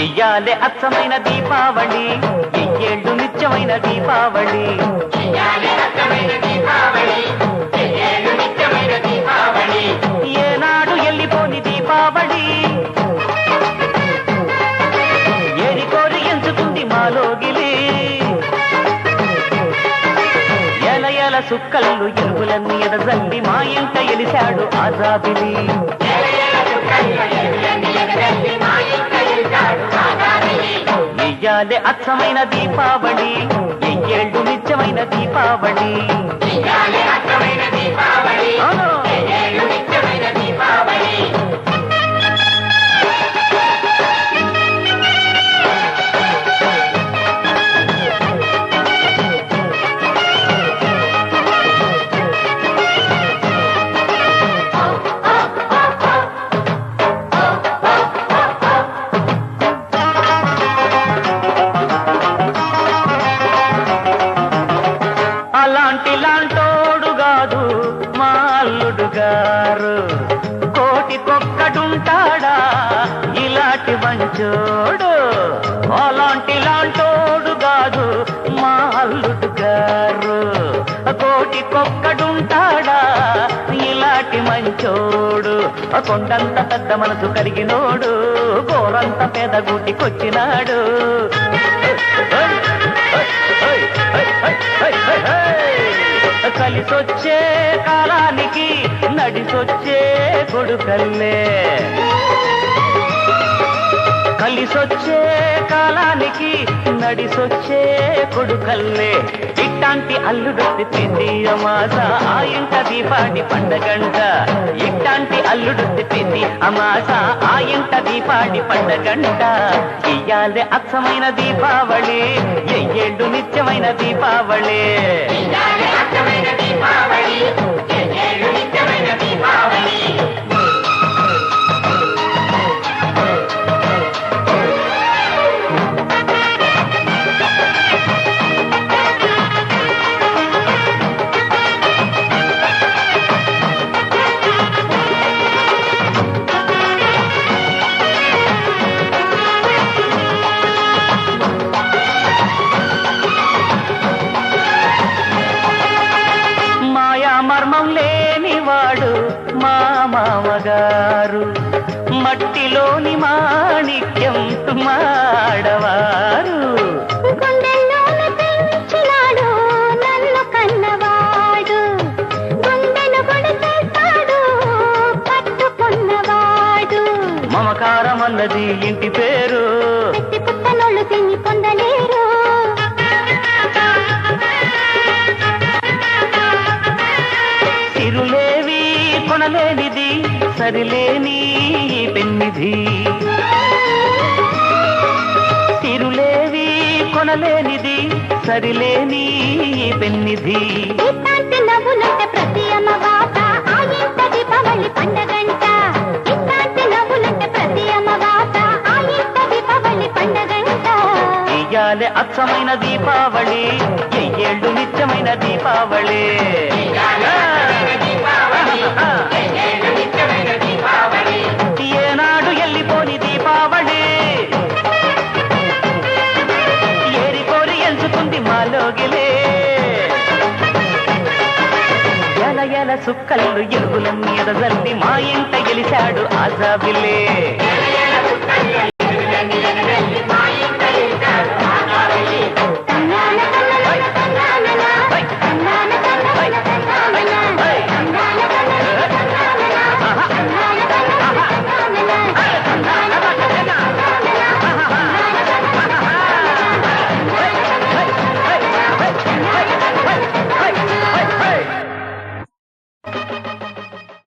ఇయ్యాలే అచ్చమైన దీపావళి, ఎయ్యేళ్ళు నిత్యమైన దీపావళి. ఏనాడు ఎల్లిపోని దీపావళి, ఏరి కోరి ఎంచుకుంది మాలోగిలి. ఎల ఎల సుక్కళ్ళు ఎలుగులన్నీ ఎదజల్లి మా ఇంట ఎలిశాడు ఆజాబిలి. ఇయ్యాలే అచ్చమైన దీపావళి, ఎయ్యేళ్ళు నిత్యమైన దీపావళి. లాంటోడు మా అల్లుడు గారు, కోటికొక్కడుంటాడా ఇలాంటి మంచోడు. అలాంటోడు కాదు మా అల్లుడు గారు, కోటికొక్కడుంటాడా ఇలాంటి మంచోడు. కొండంత పెద్ద మనసు కలిగినోడు, గోరంత పెదగూటికొచ్చినాడు. కలిసొచ్చే కాలానికి నడిసొచ్చే కొడుకల్లే, కలిసొచ్చే కాలానికి నడిసొచ్చే కొడుకల్లే. ఇట్టాంటి అల్లుడొత్తి పెంది అమాస ఆ ఇంట దీపాడి పండగంట. ఇట్టాంటి అల్లుడొత్తి పెంది అమాస ఆ ఇంట దీపాడి పండగంట. ఇయ్యాలే అచ్చమైన దీపావళి, ఎయ్యేళ్ళు నిత్యమైన దీపావళి. మర్మం లేనివాడు మా మామగారు, మట్టిలోని మాణిక్యం మాడవారు. గుండెల్లోని పెంచినాడు నన్ను కన్నవాడు, గుండెను కొడుతాడు పట్టుకున్నవాడు. మమకారం అన్నది ఇంటి పేరు, పుట్టనోళ్ళు తిని పొందలేరు. సిరులేవి కొనలేనిది సరిలేని పెన్నిధి, సిరులేవి కొనలేనిది సరిలేని పెన్నిధి. ఇట్లాంటి నవ్వులంటే ప్రతి అమ్మవాస ఆ ఇంట దీపావళి పండగంట. ఇట్లాంటి నవ్వులంటే ప్రతి అమ్మవాస ఆ ఇంట దీపావళి పండగంట. ఇయ్యాలే అచ్చమైన దీపావళి, ఎయ్యేళ్ళు నిత్యమైన దీపావళి. ఏనాడు ఎల్లిపోని దీపావళి, ఏరి కోరి ఎంచుకుంది మాలోగిలే. ఎల ఎల సుక్కళ్ళు ఎలుగులన్నీ ఎదజల్లి మా ఇంట గెలిచాడు ఆజాబిలే.